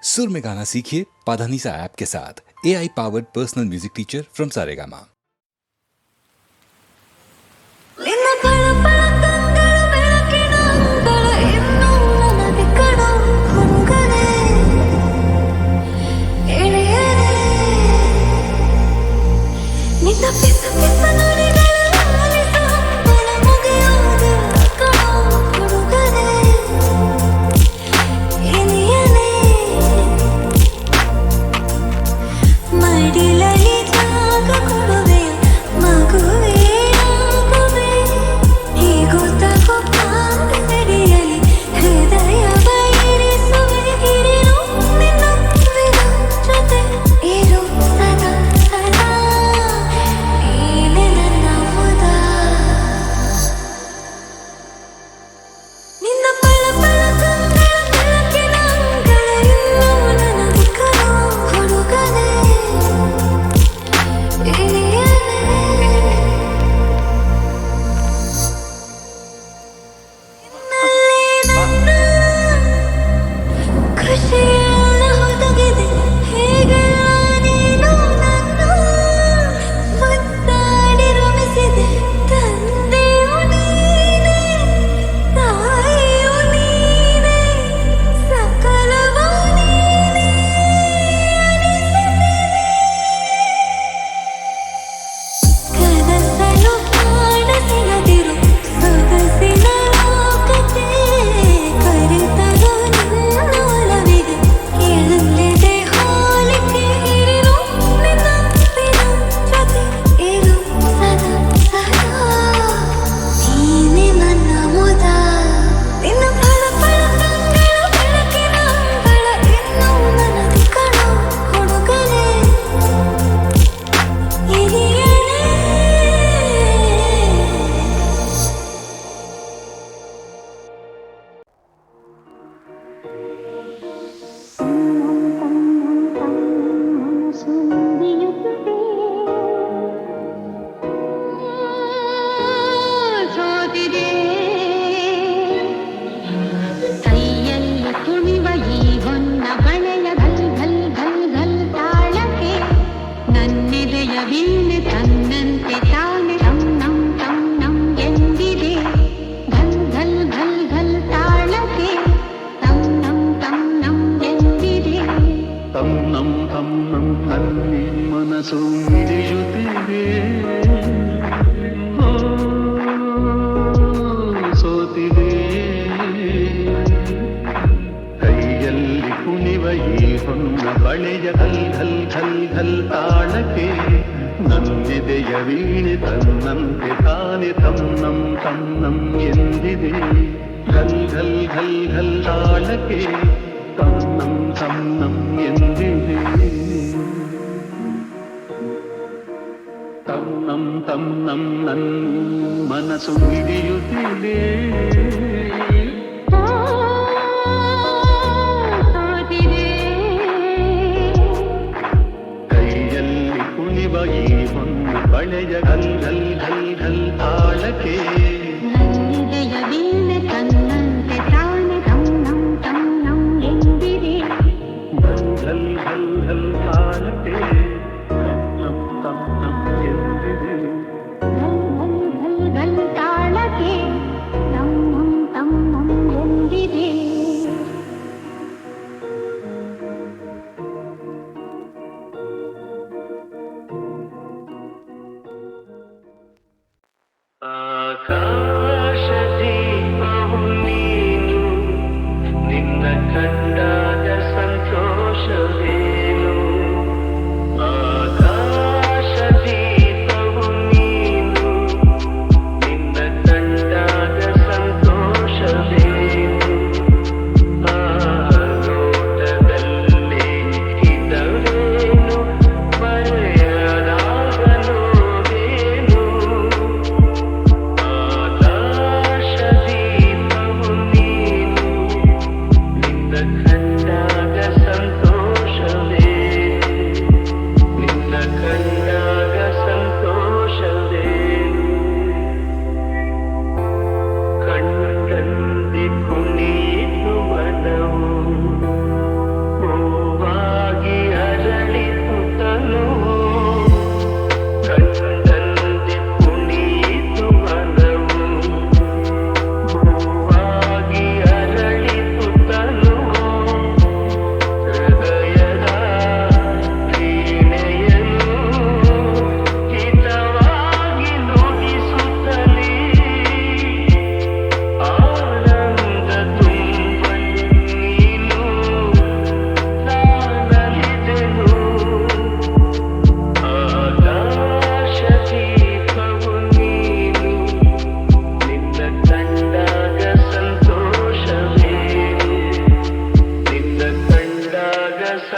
सुर में गाना सीखिए पाधानीसा ऐप के साथ। AI powered personal music teacher from Saregama.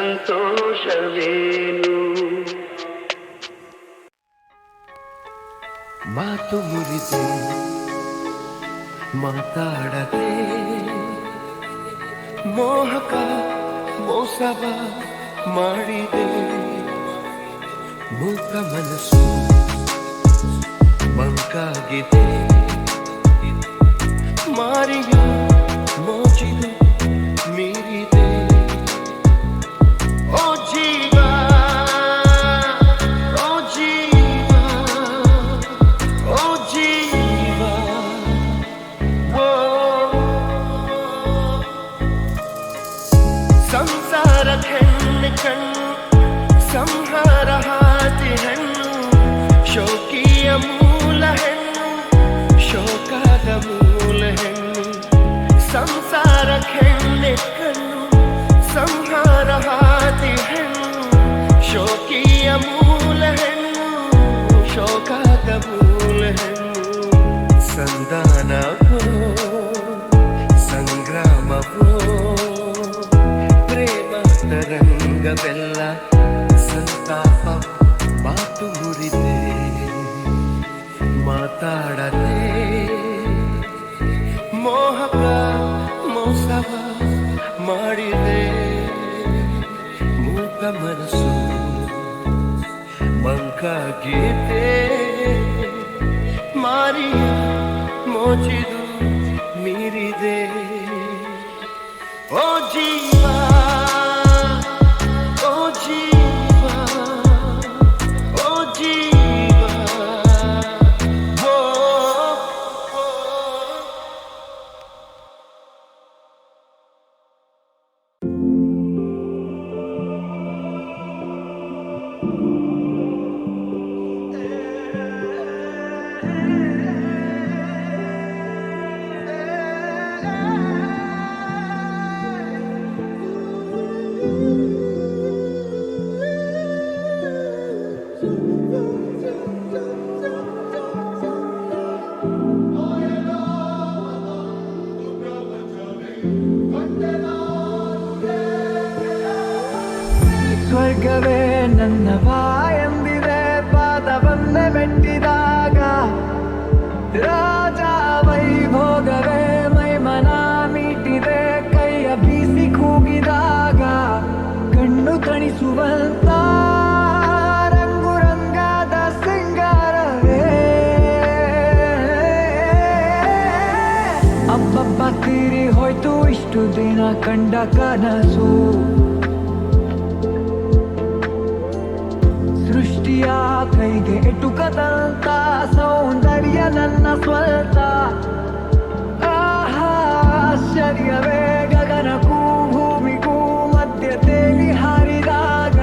ಸಂತೋಷವೇನು ಮಾತು ಮುರಿದೆ ಮಾತಾಡದೆ ಮೋಹಕ ಮೋಸವ ಮಾಡಿದೆ ಮೂಕ ಮನಸ್ಸು ಮಂಕಾಗಿದೆ ಮಾರಿಯ ಮೋಜಿದು ಮೀರಿದೆ ಓ ಜೀವ ಓ ಜೀವ ಓ ಜೀವ ಓ ಸಂಸಾರ ಹೆಣ್ಣು ಕಣ್ಣು ಸಂಹಾರ ಹಾದಿ ಹೆಣ್ಣು ಶೋಕಿಯ ಮೂಲ ಹೆಣ್ಣು ಶೋಕದ ಮೂಲ ಹೆಣ್ಣು ಸಂಸಾರ ಹೆಣ್ಣೆ ಕಣ್ಣು ಸಂಹಾರ ಹಾದಿ ಹೆಣ್ಣು ಶೋಕಿಯ ಮೂಲ ಹೆಣ್ಣು ಶೋಕದ ಮೂಲ ಹೆಣ್ಣು ಸಂಧಾನವೋ ಸಂಗ್ರಾಮವೋ ಪ್ರೇಮ ತರಂಗವೆಲ್ಲ ಸಂತಾಪ ಮಾತು ಮುರಿದೆ ಮಾತಾಡದೆ ಮೋಹಕ ಮೋಸವ ಮಾಡಿದೆ ಮೂಕ ಮನಸ್ಸು ಮಂಕಾಗಿದೆ ಮಾರಿಯ ಮೋಚಿದು ಮೀರಿದೆ ಓ ಜೀವ ಓ ಜೀವ ಓ ಜೀವ ಓ ಸ್ವರ್ಗವೇ ನನ್ನ ಬಾಯೆಂದಿದೆ ಪಾದವನ್ನೇ ಮೆಟ್ಟಿದಾಗ ರಾಜ ವೈಭೋಗವೇ ಮೈಮನ ಮೀಟಿದೆ ಕೈಯ ಬೀಸಿ ಕೂಗಿದಾಗ ಕಣ್ಣು ತಣಿಸುವಂತ ರಂಗು ರಂಗಾದ ಸಿಂಗಾರವೇ ಅಬ್ಬಬ್ಬ ತೀರಿ ಹೋಯ್ತು ಇಷ್ಟು ದಿನ ಕಂಡ ಕನಸು ಸೃಷ್ಟಿಯ ಕೈಗೆ ಎಟುಕದಂತ ಸೌಂದರ್ಯ ನನ್ನ ಸ್ವಂತ ಆಹಾ ಆಶ್ಚರ್ಯವೇ ಗಗನಕ್ಕೂ ಭೂಮಿಗೂ ಮಧ್ಯ ತೇಲಿ ಹಾರಿದಾಗ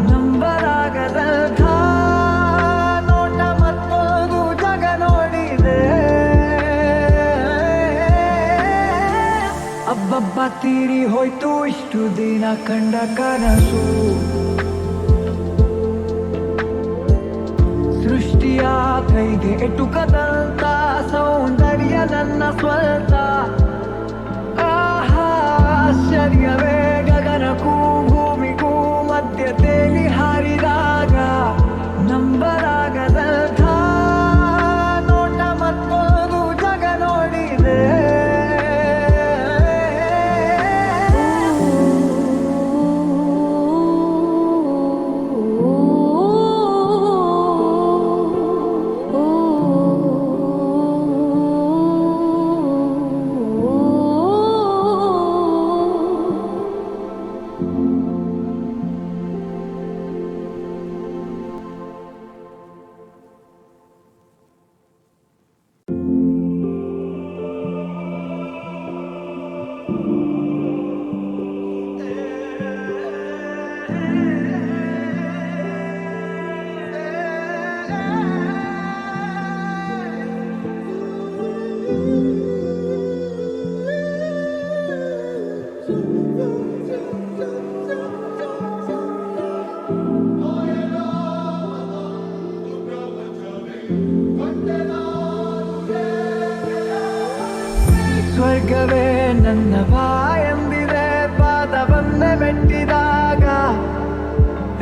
ನಂಬಲಾಗದಂಥ ನೋಟ ಮತ್ತೊಂದು ಜಗ ನೋಡಿದೆ ಅಬ್ಬಬ್ಬ ತೀರಿ ಹೋಯ್ತು ಇಷ್ಟು ದಿನ ಕಂಡ ಕನಸು ಸೃಷ್ಟಿಯ ಕೈಗೆ ಎಟುಕದಂತ ಸೌಂದರ್ಯ ನನ್ನ ಸ್ವಂತ ಆಹಾ ಆಶ್ಚರ್ಯವೇ ಗಗನಕ್ಕೂ ಭೂಮಿಗೂ ಮಧ್ಯ ತೇಲಿ ಹಾರಿದಾಗ ನಂಬಲಾಗದಂಥ ನೋಟ ಮತ್ತೊಂದು ಜಗ ನೋಡಿದೆ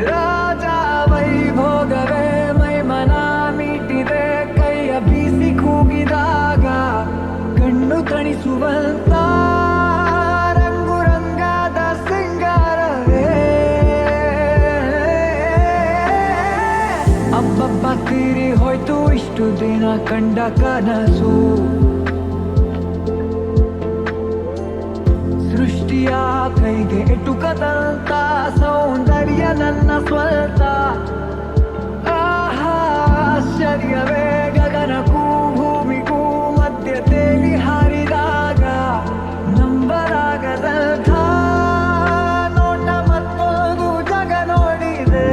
ರಾಜ ವೈಭೋಗವೇ ಮೈ ಮನ ಮೀಟಿದೆ ಕೈಯ ಬೀಸಿ ಕೂಗಿದಾಗ ಕಣ್ಣು ತಣಿಸುವಂತ ರಂಗು ರಂಗಾದ ಸಿಂಗಾರವೇ ಅಬ್ಬಬ್ಬ ತೀರಿ ಹೋಯ್ತು ಇಷ್ಟು ದಿನ ಕಂಡ ಕನಸು ಸೃಷ್ಟಿಯ ಕೈಗೆ ಎಟುಕದಂತ ಸೌಂದರ್ಯ ನನ್ನ ಸ್ವಂತ ಆಹಾ ಆಶ್ಚರ್ಯವೇ ಗಗನಕ್ಕೂ ಭೂಮಿಗೂ ಮಧ್ಯ ತೇಲಿ ಹಾರಿದಾಗ ನಂಬಲಾಗದಂಥ ನೋಟ ಮತ್ತೊಂದು ಜಗ ನೋಡಿದೆ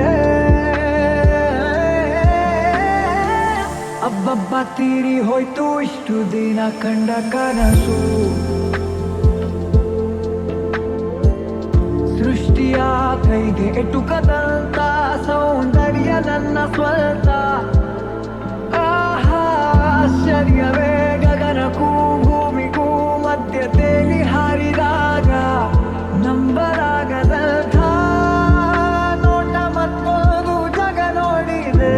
ಅಬ್ಬಬ್ಬ ತೀರಿ ಹೋಯ್ತು ಇಷ್ಟು ದಿನ ಕಂಡ ಕನಸು ಸೃಷ್ಟಿಯ ಕೈಗೆ ಎಟುಕದಂತ ಸೌಂದರ್ಯ ನನ್ನ ಸ್ವಂತ ಆಹಾ ಆಶ್ಚರ್ಯವೇ ಗಗನಕ್ಕೂ ಭೂಮಿಗೂ ಮಧ್ಯ ತೇಲಿ ಹಾರಿದಾಗ ನಂಬಲಾಗದಂಥ ನೋಟ ಮತ್ತೊಂದು ಜಗ ನೋಡಿದೆ